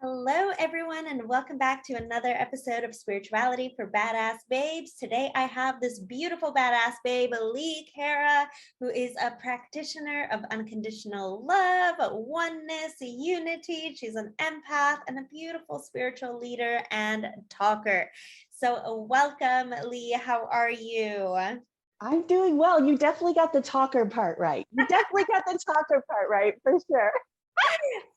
Hello, everyone, and welcome back to another episode of Spirituality for Badass Babes. Today, I have this beautiful badass babe, Li Cara, who is a practitioner of unconditional love, oneness, unity. She's an empath and a beautiful spiritual leader and talker. So, welcome, Li. How are you? I'm doing well. You definitely got the talker part right. You definitely got the talker part right, for sure.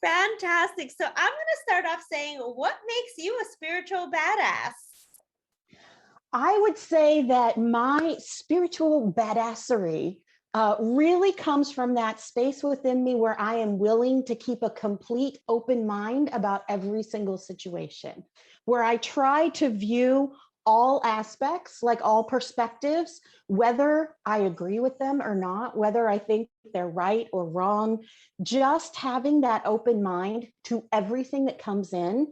Fantastic. So I'm going to start off saying, what makes you a spiritual badass? I would say that my spiritual badassery really comes from that space within me where I am willing to keep a complete open mind about every single situation, where I try to view all aspects, like all perspectives, whether I agree with them or not, whether I think they're right or wrong, just having that open mind to everything that comes in.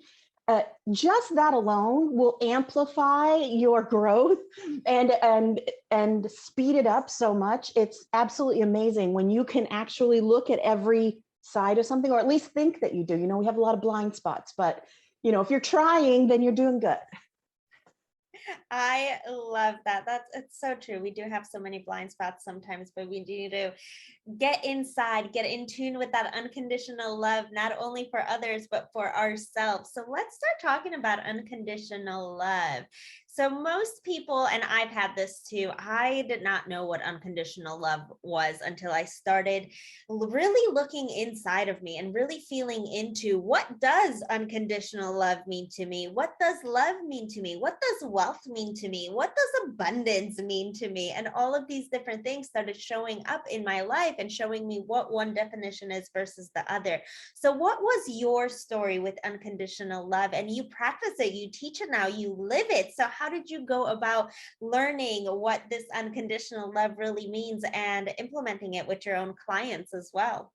Just that alone will amplify your growth and speed it up so much. It's absolutely amazing when you can actually look at every side of something, or at least think that you do. We have a lot of blind spots, but if you're trying, then you're doing good. I love that. It's so true. We do have so many blind spots sometimes, but we need to get inside, get in tune with that unconditional love, not only for others, but for ourselves. So let's start talking about unconditional love. So most people, and I've had this too, I did not know what unconditional love was until I started really looking inside of me and really feeling into what does unconditional love mean to me? What does love mean to me? What does wealth mean to me? What does abundance mean to me? And all of these different things started showing up in my life and showing me what one definition is versus the other. So what was your story with unconditional love? And you practice it, you teach it now, you live it. So how did you go about learning what this unconditional love really means and implementing it with your own clients as well?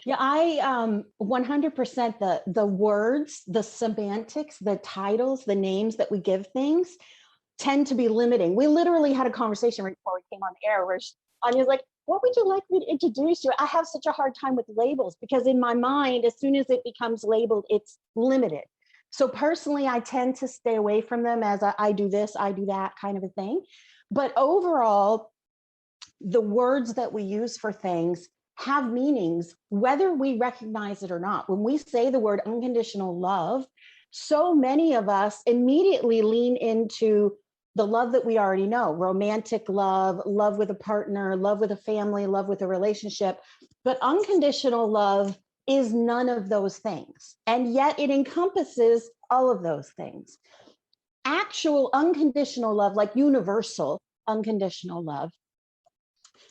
Yeah, I 100% the words, the semantics, the titles, the names that we give things tend to be limiting. We literally had a conversation right before we came on the air where Ania's like, what would you like me to introduce you? I have such a hard time with labels because in my mind, as soon as it becomes labeled, it's limited. So personally, I tend to stay away from them as I do this, I do that kind of a thing. But overall, the words that we use for things have meanings, whether we recognize it or not. When we say the word unconditional love, so many of us immediately lean into the love that we already know: romantic love, love with a partner, love with a family, love with a relationship. But unconditional love is none of those things. And yet it encompasses all of those things. Actual unconditional love, like universal unconditional love,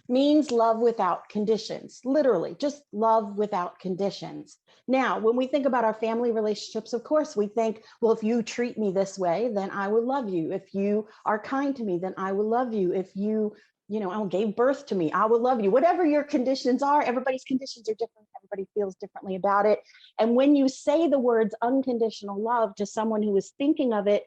means love without conditions, literally just love without conditions. Now, when we think about our family relationships, of course, we think, well, if you treat me this way, then I will love you. If you are kind to me, then I will love you. If you gave birth to me, I will love you. Whatever your conditions are, everybody's conditions are different. Everybody feels differently about it. And when you say the words unconditional love to someone who is thinking of it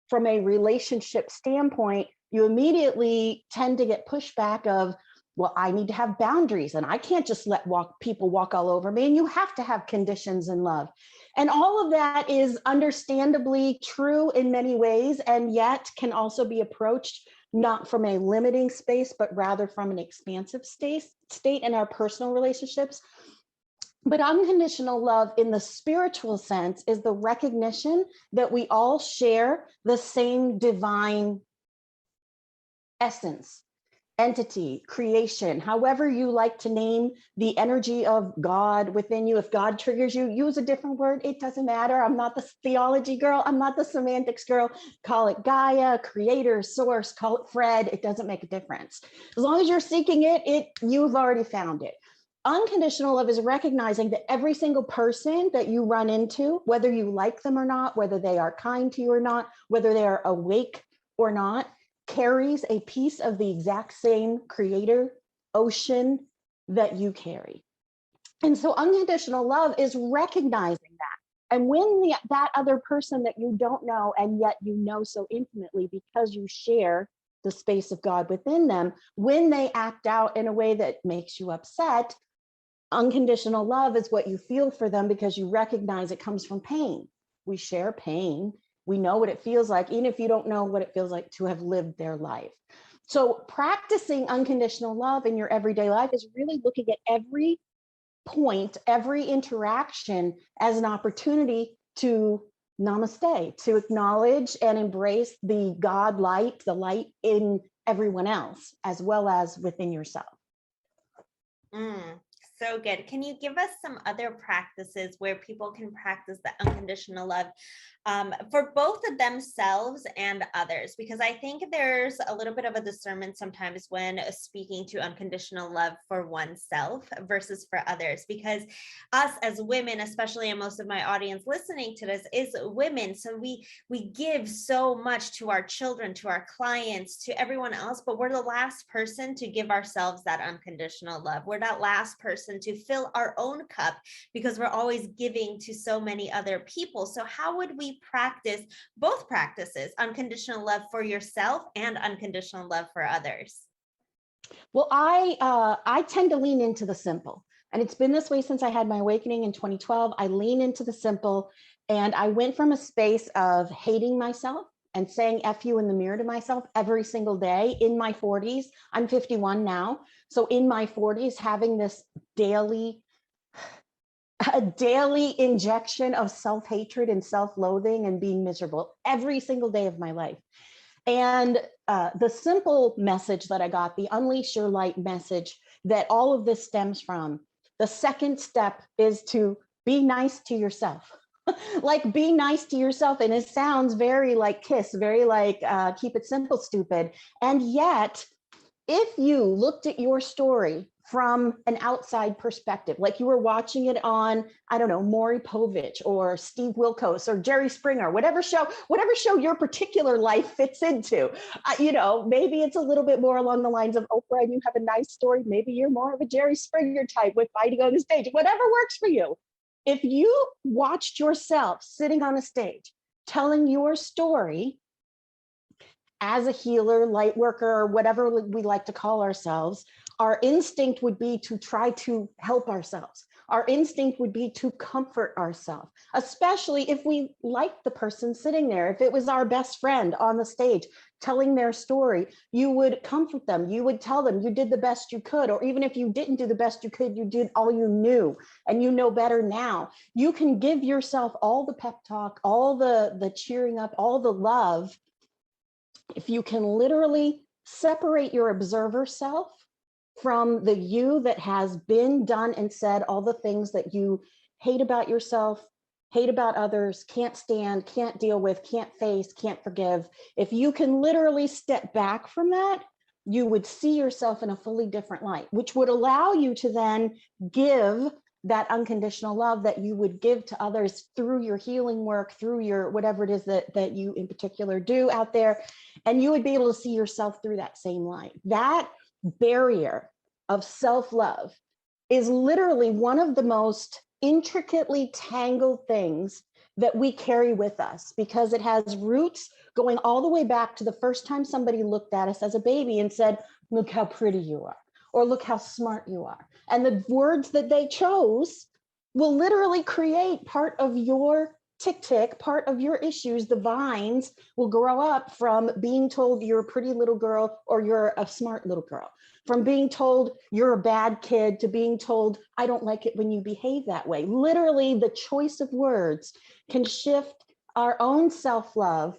from a relationship standpoint, you immediately tend to get pushback of, well, I need to have boundaries and I can't just let people walk all over me. And you have to have conditions in love. And all of that is understandably true in many ways, and yet can also be approached not from a limiting space, but rather from an expansive state in our personal relationships. But unconditional love in the spiritual sense is the recognition that we all share the same divine essence, entity, creation, however you like to name the energy of God within you. If God triggers you, use a different word. It doesn't matter. I'm not the theology girl. I'm not the semantics girl. Call it Gaia, creator, source, call it Fred. It doesn't make a difference. As long as you're seeking it, you've already found it. Unconditional love is recognizing that every single person that you run into, whether you like them or not, whether they are kind to you or not, whether they are awake or not, carries a piece of the exact same creator ocean that you carry. And so unconditional love is recognizing that. And when that other person that you don't know and yet you know so intimately because you share the space of God within them, when they act out in a way that makes you upset, Unconditional love is what you feel for them because you recognize it comes from pain. We share pain. We know what it feels like, even if you don't know what it feels like to have lived their life. So practicing unconditional love in your everyday life is really looking at every point, every interaction as an opportunity to namaste, to acknowledge and embrace the God light, the light in everyone else, as well as within yourself. So good. Can you give us some other practices where people can practice the unconditional love for both of themselves and others? Because I think there's a little bit of a discernment sometimes when speaking to unconditional love for oneself versus for others, because us as women, especially, and most of my audience listening to this is women. So we give so much to our children, to our clients, to everyone else, but we're the last person to give ourselves that unconditional love. We're that last person to fill our own cup because we're always giving to so many other people. So how would we practice both practices, unconditional love for yourself and unconditional love for others? Well, I tend to lean into the simple, and it's been this way since I had my awakening in 2012. I lean into the simple, and I went from a space of hating myself and saying F you in the mirror to myself every single day in my 40s. I'm 51 now. So in my 40s, having this a daily injection of self-hatred and self-loathing and being miserable every single day of my life. And the simple message that I got, the unleash your light message that all of this stems from, the second step is to be nice to yourself. Like, be nice to yourself. And it sounds very like KISS, very like keep it simple, stupid. And yet, if you looked at your story from an outside perspective, like you were watching it on, I don't know, Maury Povich or Steve Wilkos or Jerry Springer, whatever show your particular life fits into, maybe it's a little bit more along the lines of Oprah and you have a nice story. Maybe you're more of a Jerry Springer type with fighting on the stage, whatever works for you. If you watched yourself sitting on a stage, telling your story as a healer, light worker, or whatever we like to call ourselves, our instinct would be to try to help ourselves. Our instinct would be to comfort ourselves, especially if we liked the person sitting there. If it was our best friend on the stage telling their story, you would comfort them. You would tell them you did the best you could, or even if you didn't do the best you could, you did all you knew and you know better now. You can give yourself all the pep talk, all the cheering up, all the love, if you can literally separate your observer self from the you that has been done and said all the things that you hate about yourself, hate about others, can't stand, can't deal with, can't face, can't forgive. If you can literally step back from that, you would see yourself in a fully different light, which would allow you to then give that unconditional love that you would give to others through your healing work, through your whatever it is that you in particular do out there. And you would be able to see yourself through that same light. That barrier of self-love is literally one of the most intricately tangled things that we carry with us, because it has roots going all the way back to the first time somebody looked at us as a baby and said, look how pretty you are, or look how smart you are. And the words that they chose will literally create part of your tick, part of your issues. The vines will grow up from being told you're a pretty little girl or you're a smart little girl, from being told you're a bad kid to being told, I don't like it when you behave that way. Literally, the choice of words can shift our own self-love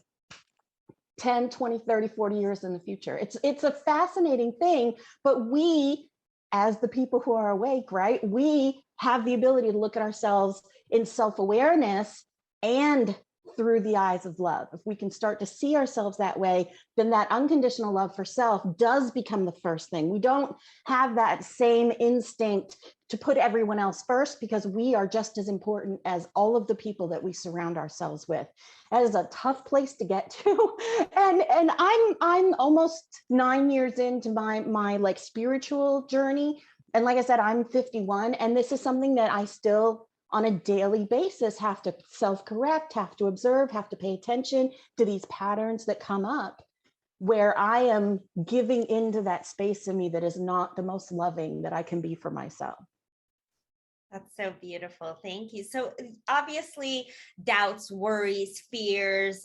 10, 20, 30, 40 years in the future. It's a fascinating thing, but we, as the people who are awake, right, we have the ability to look at ourselves in self-awareness and through the eyes of love. If we can start to see ourselves that way, then that unconditional love for self does become the first thing. We don't have that same instinct to put everyone else first, because we are just as important as all of the people that we surround ourselves with. That is a tough place to get to. And I'm almost 9 years into my like spiritual journey. And like I said, I'm 51, and this is something that I still on a daily basis have to self-correct, have to observe, have to pay attention to these patterns that come up where I am giving into that space in me that is not the most loving that I can be for myself. That's so beautiful. Thank you. So obviously, doubts, worries, fears,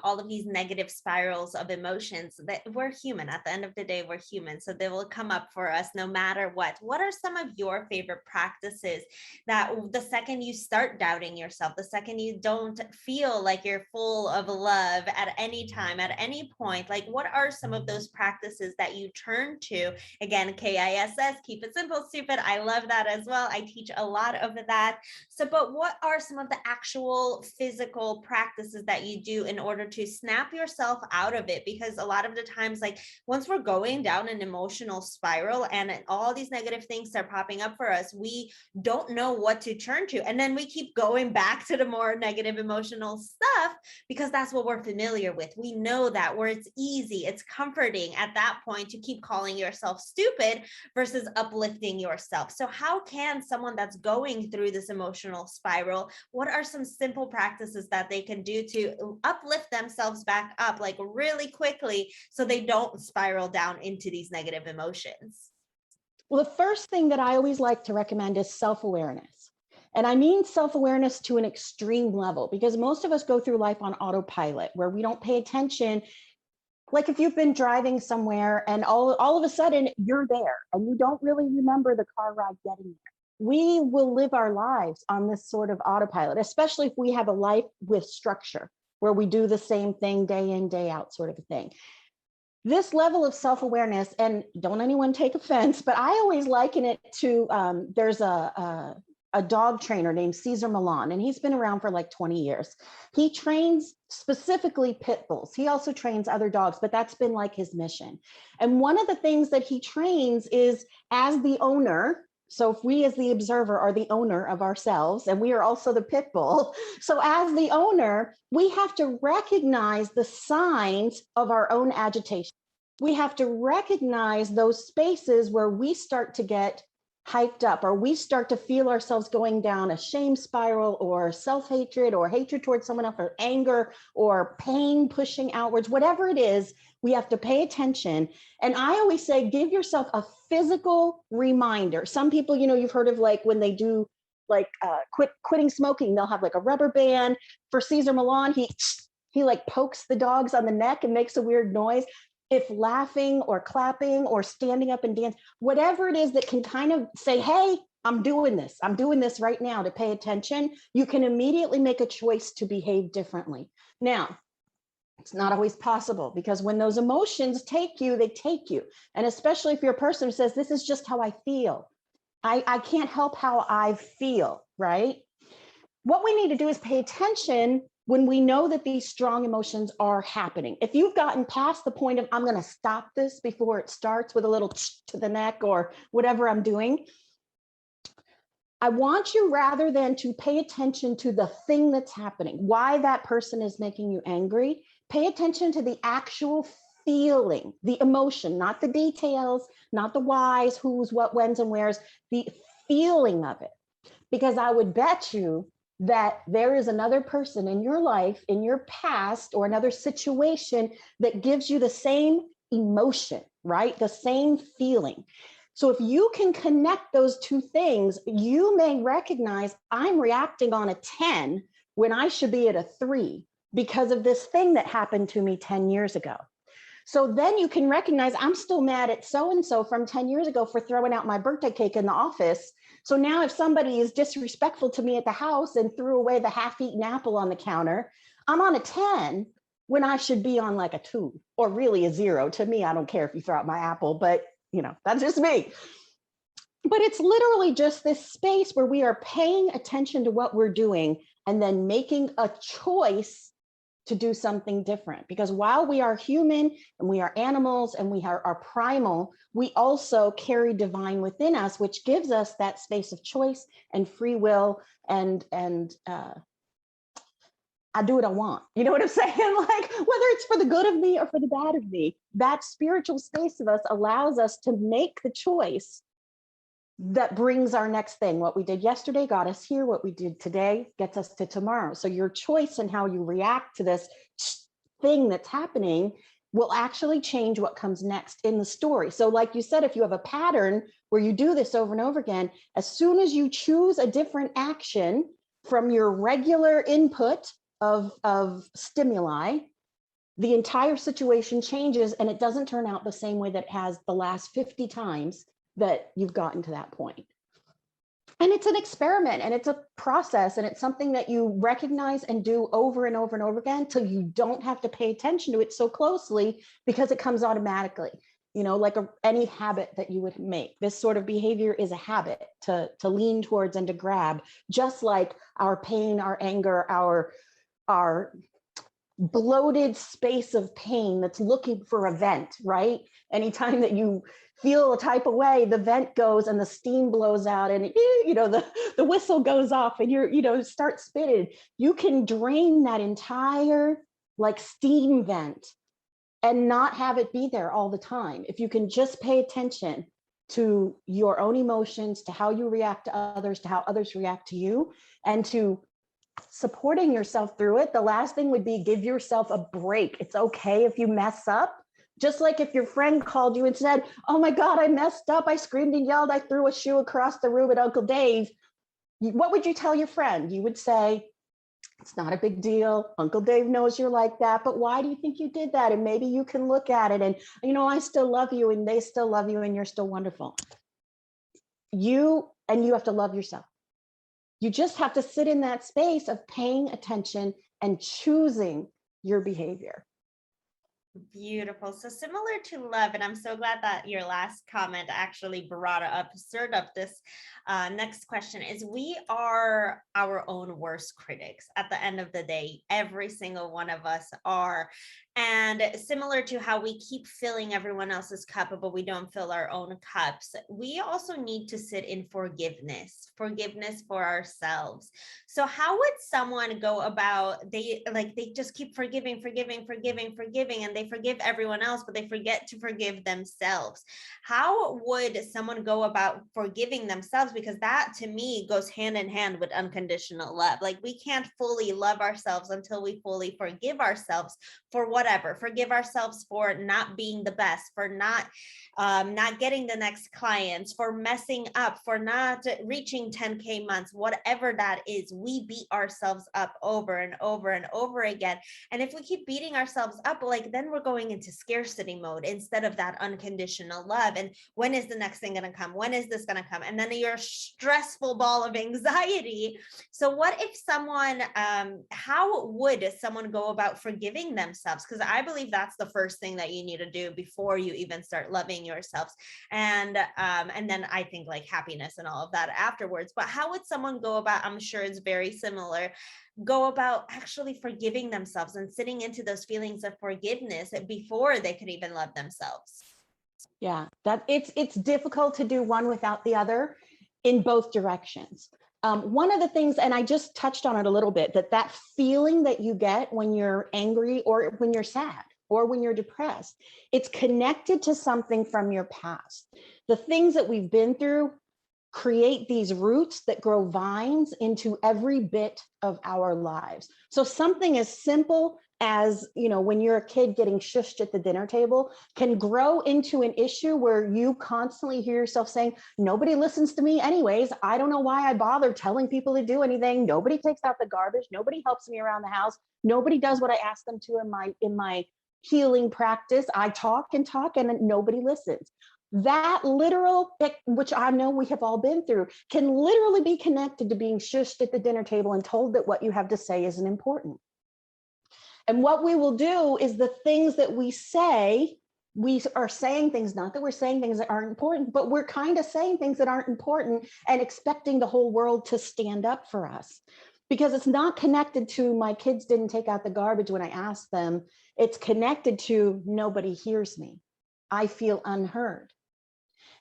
all of these negative spirals of emotions, that we're human. At the end of the day, we're human. So they will come up for us no matter what. What are some of your favorite practices that the second you start doubting yourself, the second you don't feel like you're full of love at any time, at any point, like what are some of those practices that you turn to? Again, KISS, keep it simple, stupid. I love that as well. I teach a lot of that. So, but what are some of the actual physical practices that you do in order to snap yourself out of it? Because a lot of the times, like once we're going down an emotional spiral and all these negative things are popping up for us, we don't know what to turn to. And then we keep going back to the more negative emotional stuff because that's what we're familiar with. We know that where it's easy, it's comforting at that point to keep calling yourself stupid versus uplifting yourself. So how can someone that's going through this emotional spiral, what are some simple practices that they can do to uplift themselves back up like really quickly so they don't spiral down into these negative emotions? Well, the first thing that I always like to recommend is self-awareness. And I mean self-awareness to an extreme level, because most of us go through life on autopilot where we don't pay attention. Like if you've been driving somewhere and all of a sudden you're there and you don't really remember the car ride getting there. We will live our lives on this sort of autopilot, especially if we have a life with structure where we do the same thing day in, day out sort of a thing. This level of self-awareness, and don't anyone take offense, but I always liken it to, there's a dog trainer named Cesar Millan, and he's been around for like 20 years. He trains specifically pit bulls. He also trains other dogs, but that's been like his mission. And one of the things that he trains is, as the owner, so if we as the observer are the owner of ourselves, and we are also the pit bull, so as the owner, we have to recognize the signs of our own agitation. We have to recognize those spaces where we start to get hyped up, or we start to feel ourselves going down a shame spiral, or self-hatred, or hatred towards someone else, or anger, or pain pushing outwards, whatever it is, we have to pay attention. And I always say, give yourself a physical reminder. Some people, you've heard of like when they do like quitting smoking, they'll have like a rubber band. For Cesar Millan, he like pokes the dogs on the neck and makes a weird noise. If laughing or clapping or standing up and dance, whatever it is that can kind of say, hey, I'm doing this right now, to pay attention, you can immediately make a choice to behave differently. Now, it's not always possible, because when those emotions take you, they take you. And especially if you're a person who says, this is just how I feel. I can't help how I feel, right? What we need to do is pay attention when we know that these strong emotions are happening. If you've gotten past the point of, I'm going to stop this before it starts with a little to the neck or whatever I'm doing, I want you, rather than to pay attention to the thing that's happening, why that person is making you angry, pay attention to the actual feeling, the emotion, not the details, not the whys, who's, what, whens, and wheres, the feeling of it. Because I would bet you that there is another person in your life, in your past, or another situation that gives you the same emotion, right? The same feeling. So if you can connect those two things, you may recognize, I'm reacting on a 10 when I should be at a 3 because of this thing that happened to me 10 years ago. So then you can recognize, I'm still mad at so-and-so from 10 years ago for throwing out my birthday cake in the office. So now if somebody is disrespectful to me at the house and threw away the half-eaten apple on the counter, I'm on a 10 when I should be on like a 2, or really a 0. To me, I don't care if you throw out my apple, but that's just me. But it's literally just this space where we are paying attention to what we're doing and then making a choice to do something different. Because while we are human and we are animals and we are primal, we also carry divine within us, which gives us that space of choice and free will, and I do what I want. You know what I'm saying? Like, whether it's for the good of me or for the bad of me, that spiritual space of us allows us to make the choice that brings our next thing. What we did yesterday got us here. What we did today gets us to tomorrow. So your choice and how you react to this thing that's happening will actually change what comes next in the story. So like you said, if you have a pattern where you do this over and over again. As soon as you choose a different action from your regular input of stimuli, the entire situation changes, and it doesn't turn out the same way that it has the last 50 times that you've gotten to that point. And it's an experiment, and it's a process, and it's something that you recognize and do over and over and over again till you don't have to pay attention to it so closely, because it comes automatically. You know, like any habit that you would make. This sort of behavior is a habit to lean towards and to grab, just like our pain, our anger, our bloated space of pain that's looking for a vent, right? Anytime that you feel a type of way, the vent goes and the steam blows out, and you know, the whistle goes off, and you're, you know, start spitting. You can drain that entire like steam vent and not have it be there all the time. If you can just pay attention to your own emotions, to how you react to others, to how others react to you, and to supporting yourself through it. The last thing would be give yourself a break. It's okay if you mess up. Just like if your friend called you and said, oh my God, I messed up. I screamed and yelled. I threw a shoe across the room at Uncle Dave. What would you tell your friend? You would say, it's not a big deal. Uncle Dave knows you're like that, but why do you think you did that? And maybe you can look at it and, you know, I still love you, and they still love you, and you're still wonderful. You have to love yourself. You just have to sit in that space of paying attention and choosing your behavior. Beautiful. So similar to love, and I'm so glad that your last comment actually brought up, stirred up this next question, is we are our own worst critics. At the end of the day, every single one of us are. And similar to how we keep filling everyone else's cup, but we don't fill our own cups, we also need to sit in forgiveness for ourselves. So how would someone go about, they just keep forgiving, and they forgive everyone else, but they forget to forgive themselves. How would someone go about forgiving themselves? Because that to me goes hand in hand with unconditional love. Like, we can't fully love ourselves until we fully forgive ourselves for whatever. Forgive ourselves for not being the best, for not getting the next clients, for messing up, for not reaching 10K months, whatever that is. We beat ourselves up over and over and over again. And if we keep beating ourselves up, like, then we're going into scarcity mode instead of that unconditional love. And when is the next thing going to come? When is this going to come? And then you're a stressful ball of anxiety. So what if someone, how would someone go about forgiving themselves? Because I believe that's the first thing that you need to do before you even start loving yourselves. And then I think like happiness and all of that afterwards. But how would someone go about, I'm sure it's very similar, go about actually forgiving themselves and sitting into those feelings of forgiveness before they could even love themselves? Yeah, that it's difficult to do one without the other in both directions. One of the things, and I just touched on it a little bit, that feeling that you get when you're angry or when you're sad or when you're depressed, it's connected to something from your past. The things that we've been through create these roots that grow vines into every bit of our lives. So something as simple as, you know, when you're a kid getting shushed at the dinner table can grow into an issue where you constantly hear yourself saying, nobody listens to me anyways. I don't know why I bother telling people to do anything. Nobody takes out the garbage. Nobody helps me around the house. Nobody does what I ask them to in my healing practice. I talk and nobody listens. That literal, which I know we have all been through, can literally be connected to being shushed at the dinner table and told that what you have to say isn't important. And what we will do is the things that we say, we are saying things, not that we're saying things that aren't important, but we're kind of saying things that aren't important and expecting the whole world to stand up for us. Because it's not connected to my kids didn't take out the garbage when I asked them. It's connected to nobody hears me. I feel unheard.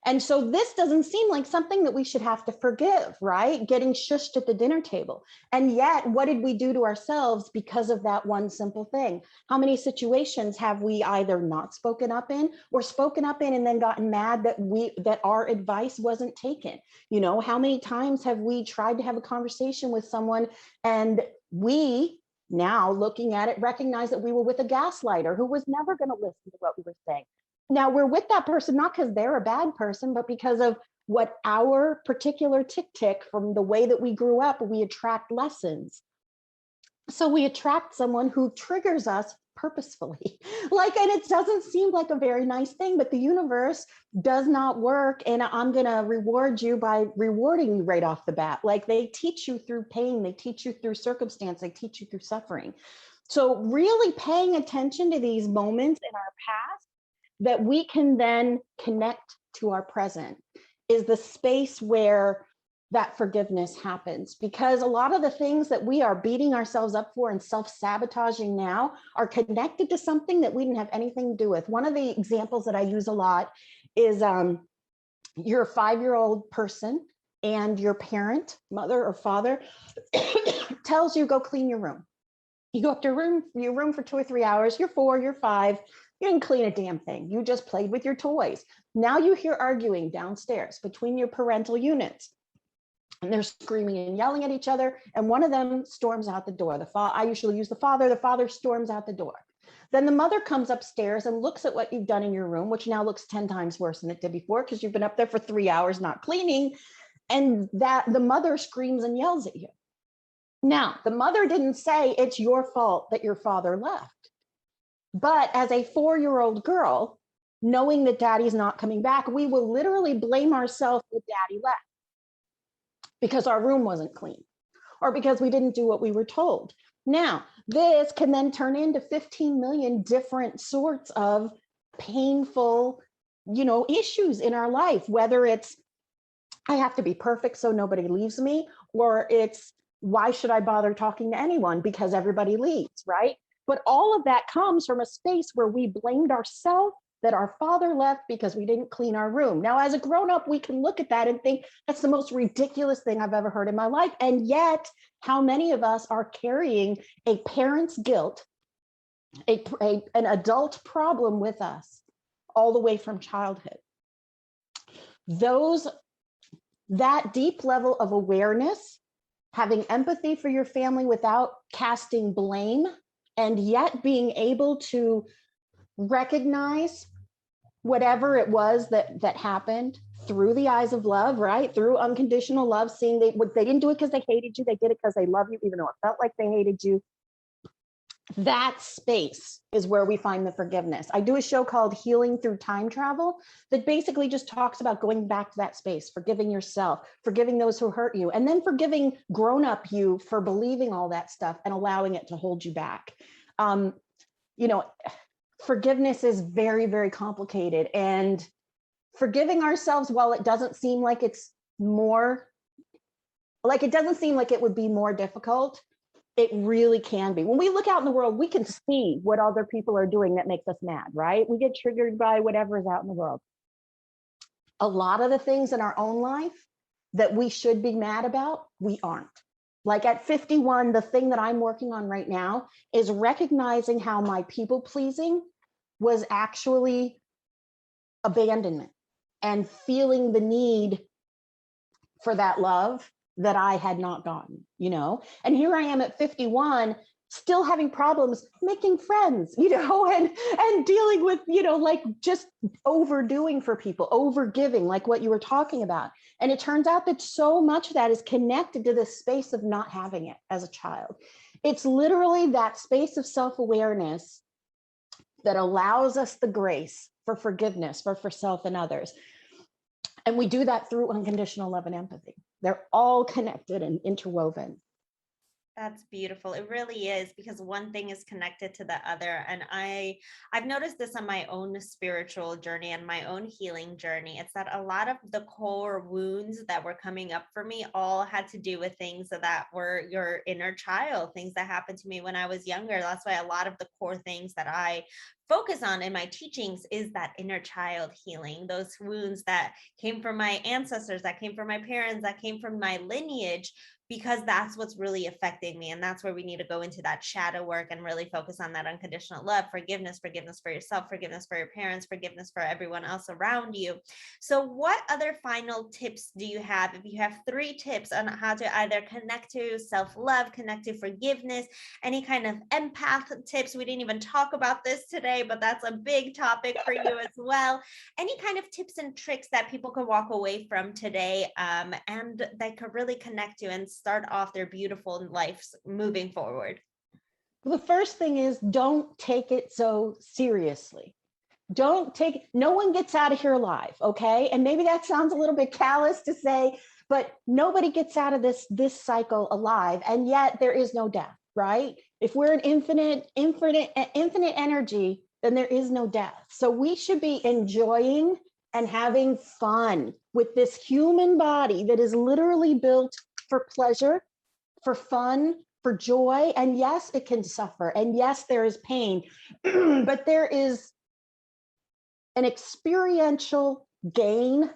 And so this doesn't seem like something that we should have to forgive, right? Getting shushed at the dinner table. And yet, what did we do to ourselves because of that one simple thing? How many situations have we either not spoken up in or spoken up in and then gotten mad that our advice wasn't taken? You know, how many times have we tried to have a conversation with someone and we, now looking at it, recognize that we were with a gaslighter who was never going to listen to what we were saying? Now we're with that person, not because they're a bad person, but because of what our particular tick from the way that we grew up, we attract lessons. So we attract someone who triggers us purposefully. Like, and it doesn't seem like a very nice thing, but the universe does not work. And I'm going to reward you by rewarding you right off the bat. Like, they teach you through pain, they teach you through circumstance, they teach you through suffering. So really paying attention to these moments in our past that we can then connect to our present is the space where that forgiveness happens, because a lot of the things that we are beating ourselves up for and self-sabotaging now are connected to something that we didn't have anything to do with. One of the examples that I use a lot is you're a 5-year-old person and your parent, mother or father, tells you go clean your room. You go up to your room for 2 or 3 hours. You're 4, you're 5. You didn't clean a damn thing. You just played with your toys. Now you hear arguing downstairs between your parental units. And they're screaming and yelling at each other. And one of them storms out the door. I usually use the father storms out the door. Then the mother comes upstairs and looks at what you've done in your room, which now looks 10 times worse than it did before because you've been up there for 3 hours not cleaning. And that the mother screams and yells at you. Now, the mother didn't say it's your fault that your father left. But as a 4-year-old girl, knowing that daddy's not coming back, we will literally blame ourselves that daddy left because our room wasn't clean or because we didn't do what we were told. Now, this can then turn into 15 million different sorts of painful, issues in our life, whether it's, I have to be perfect so nobody leaves me, or it's, why should I bother talking to anyone because everybody leaves, right? But all of that comes from a space where we blamed ourselves that our father left because we didn't clean our room. Now, as a grown-up, we can look at that and think that's the most ridiculous thing I've ever heard in my life. And yet, how many of us are carrying a parent's guilt, an adult problem with us all the way from childhood? That deep level of awareness, having empathy for your family without casting blame, and yet being able to recognize whatever it was that happened through the eyes of love, right? Through unconditional love, seeing they didn't do it because they hated you, they did it because they love you, even though it felt like they hated you. That space is where we find the forgiveness. I do a show called Healing Through Time Travel that basically just talks about going back to that space, forgiving yourself, forgiving those who hurt you, and then forgiving grown-up you for believing all that stuff and allowing it to hold you back. Forgiveness is very, very complicated, and forgiving ourselves, while it doesn't seem like it doesn't seem like it would be more difficult, it really can be. When we look out in the world, we can see what other people are doing that makes us mad, right? We get triggered by whatever is out in the world. A lot of the things in our own life that we should be mad about, we aren't. Like at 51, the thing that I'm working on right now is recognizing how my people pleasing was actually abandonment and feeling the need for that love that I had not gotten, and here I am at 51, still having problems making friends, and dealing with, like just overdoing for people, overgiving, like what you were talking about. And it turns out that so much of that is connected to this space of not having it as a child. It's literally that space of self-awareness that allows us the grace for forgiveness, for self and others. And we do that through unconditional love and empathy. They're all connected and interwoven. That's beautiful. It really is, because one thing is connected to the other. And I've noticed this on my own spiritual journey and my own healing journey. It's that a lot of the core wounds that were coming up for me all had to do with things that were your inner child, things that happened to me when I was younger. That's why a lot of the core things that I focus on in my teachings is that inner child healing, those wounds that came from my ancestors, that came from my parents, that came from my lineage. because that's what's really affecting me. And that's where we need to go into that shadow work and really focus on that unconditional love, forgiveness for yourself, forgiveness for your parents, forgiveness for everyone else around you. So what other final tips do you have? If you have 3 tips on how to either connect to self-love, connect to forgiveness, any kind of empath tips, we didn't even talk about this today, but that's a big topic for you as well. Any kind of tips and tricks that people could walk away from today, and that could really connect to and start off their beautiful lives moving forward? Well, the first thing is, don't take it so seriously. No one gets out of here alive, okay? And maybe that sounds a little bit callous to say, but nobody gets out of this cycle alive, and yet there is no death, right? If we're an infinite energy, then there is no death. So we should be enjoying and having fun with this human body that is literally built for pleasure, for fun, for joy. And yes, it can suffer. And yes, there is pain, but there is an experiential gain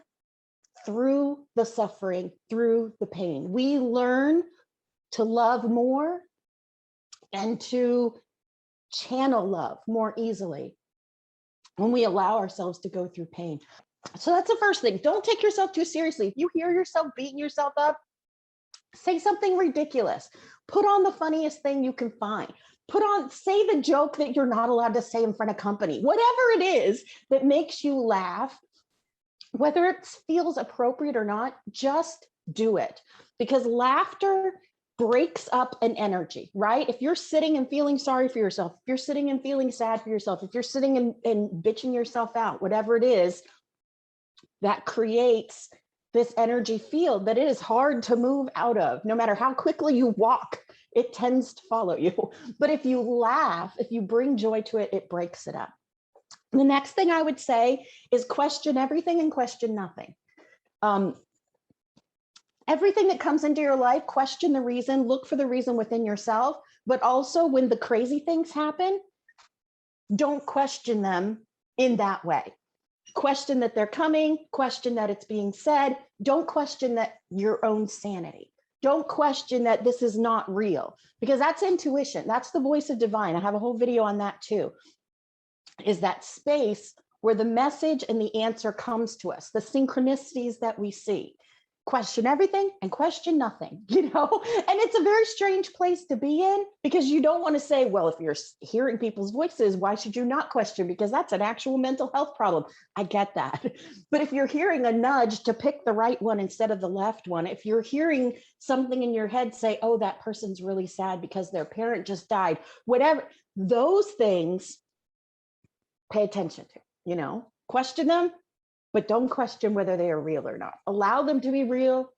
through the suffering, through the pain. We learn to love more and to channel love more easily when we allow ourselves to go through pain. So that's the first thing. Don't take yourself too seriously. If you hear yourself beating yourself up, say something ridiculous. Put on the funniest thing you can find. Say the joke that you're not allowed to say in front of company. Whatever it is that makes you laugh, whether it feels appropriate or not, just do it. Because laughter breaks up an energy, right? If you're sitting and feeling sorry for yourself, if you're sitting and feeling sad for yourself, if you're sitting and bitching yourself out, whatever it is, that creates this energy field that it is hard to move out of. No matter how quickly you walk, it tends to follow you. But if you laugh, if you bring joy to it, it breaks it up. The next thing I would say is question everything and question nothing. Everything that comes into your life, question the reason, look for the reason within yourself, but also when the crazy things happen, don't question them in that way. Question that they're coming, question that it's being said. Don't question that your own sanity. Don't question that this is not real, because that's intuition. That's the voice of divine. I have a whole video on that too. Is that space where the message and the answer comes to us, the synchronicities that we see. Question everything and question nothing, And it's a very strange place to be in, because you don't want to say, well, if you're hearing people's voices, why should you not question? Because that's an actual mental health problem. I get that. But if you're hearing a nudge to pick the right one instead of the left one, if you're hearing something in your head say, oh, that person's really sad because their parent just died, whatever, those things, pay attention to, question them, but don't question whether they are real or not. Allow them to be real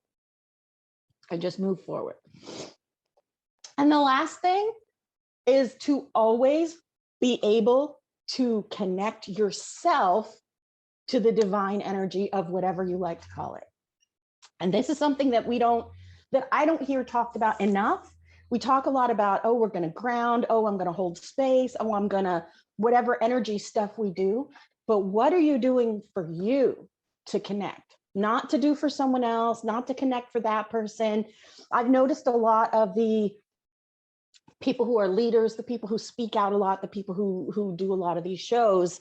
and just move forward. And the last thing is to always be able to connect yourself to the divine energy of whatever you like to call it. And this is something that I don't hear talked about enough. We talk a lot about, oh, we're going to ground. Oh, I'm going to hold space. Oh, I'm going to whatever energy stuff we do. But what are you doing for you to connect? Not to do for someone else, not to connect for that person. I've noticed a lot of the people who are leaders, the people who speak out a lot, the people who do a lot of these shows,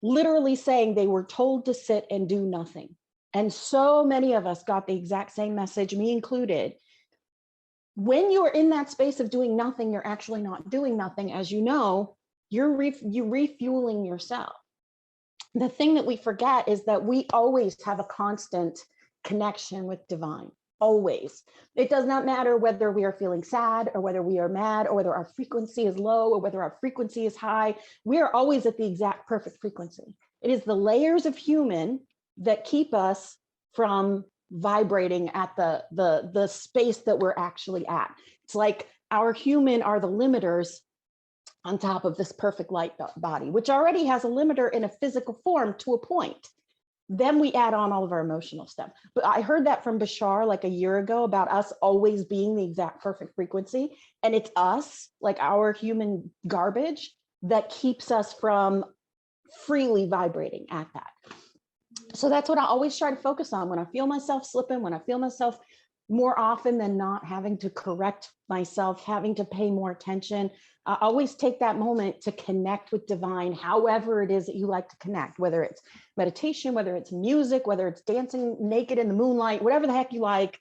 literally saying they were told to sit and do nothing. And so many of us got the exact same message, me included. When you're in that space of doing nothing, you're actually not doing nothing. As you know, you're refueling yourself. The thing that we forget is that we always have a constant connection with divine, always. It does not matter whether we are feeling sad or whether we are mad or whether our frequency is low or whether our frequency is high. We are always at the exact perfect frequency. It is the layers of human that keep us from vibrating at the space that we're actually at. It's like our human are the limiters on top of this perfect light body, which already has a limiter in a physical form to a point. Then we add on all of our emotional stuff. But I heard that from Bashar like a year ago about us always being the exact perfect frequency. And it's us, like our human garbage, that keeps us from freely vibrating at that. So that's what I always try to focus on when I feel myself slipping, when I feel myself more often than not having to correct myself, having to pay more attention. Always take that moment to connect with divine, however it is that you like to connect, whether it's meditation, whether it's music, whether it's dancing naked in the moonlight, whatever the heck you like.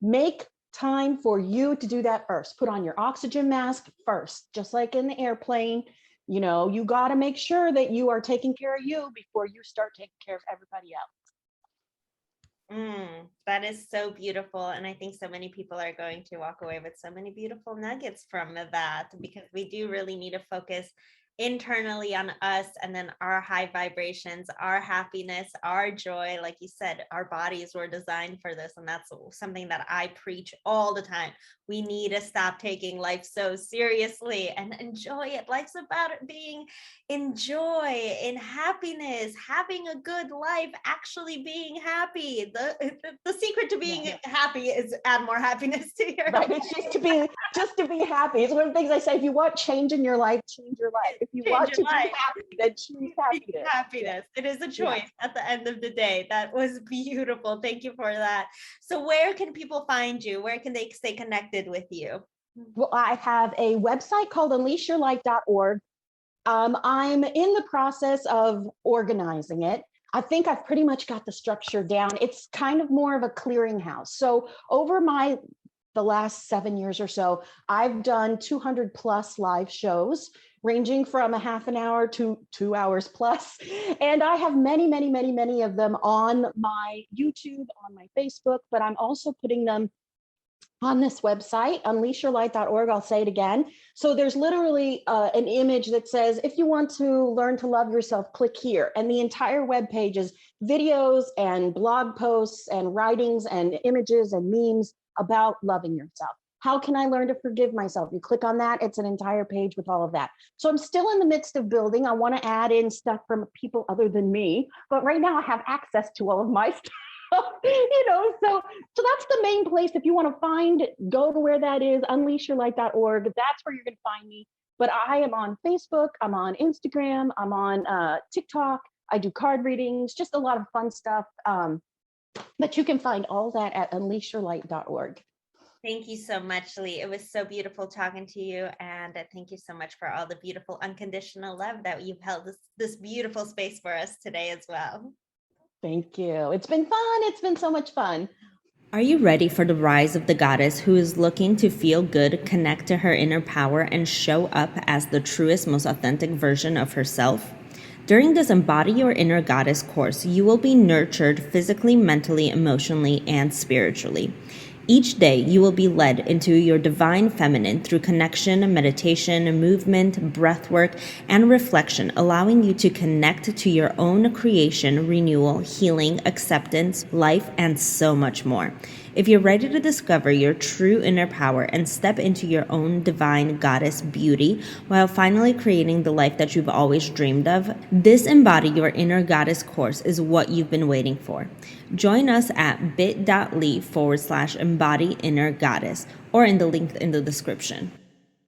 Make time for you to do that first. Put on your oxygen mask first, just like in the airplane. You got to make sure that you are taking care of you before you start taking care of everybody else. That is so beautiful. And I think so many people are going to walk away with so many beautiful nuggets from that, because we do really need to focus internally on us, and then our high vibrations, our happiness, our joy. Like you said, our bodies were designed for this. And that's something that I preach all the time. We need to stop taking life so seriously and enjoy it. Life's about it being in joy, in happiness, having a good life, actually being happy. The secret to being happy is add more happiness to your life. It's just to be happy. It's one of the things I say: if you want change in your life, change your life. If you want to be happy, then choose happiness. Happiness. It is a choice at the end of the day. That was beautiful. Thank you for that. So where can people find you? Where can they stay connected with you? Well, I have a website called unleashyourlight.org. I'm in the process of organizing it. I think I've pretty much got the structure down. It's kind of more of a clearinghouse. So over the last 7 years or so, I've done 200 plus live shows, ranging from a half an hour to 2 hours plus. And I have many, many, many, many of them on my YouTube, on my Facebook, but I'm also putting them on this website, unleashyourlight.org. I'll say it again. So there's literally an image that says, if you want to learn to love yourself, click here. And the entire webpage is videos and blog posts and writings and images and memes about loving yourself. How can I learn to forgive myself? You click on that, it's an entire page with all of that. So I'm still in the midst of building. I want to add in stuff from people other than me, but right now I have access to all of my stuff. So that's the main place. If you want to go to where that is, unleashyourlight.org. That's where you're going to find me. But I am on Facebook, I'm on Instagram, I'm on TikTok. I do card readings, just a lot of fun stuff. But you can find all that at unleashyourlight.org. Thank you so much, Li. It was so beautiful talking to you. And thank you so much for all the beautiful unconditional love that you've held this beautiful space for us today as well. Thank you. It's been fun. It's been so much fun. Are you ready for the rise of the goddess who is looking to feel good, connect to her inner power, and show up as the truest, most authentic version of herself? During this Embody Your Inner Goddess course, you will be nurtured physically, mentally, emotionally, and spiritually. Each day, you will be led into your divine feminine through connection, meditation, movement, breathwork, and reflection, allowing you to connect to your own creation, renewal, healing, acceptance, life, and so much more. If you're ready to discover your true inner power and step into your own divine goddess beauty while finally creating the life that you've always dreamed of, this Embody Your Inner Goddess course is what you've been waiting for. Join us at bit.ly/embody inner goddess or in the link in the description.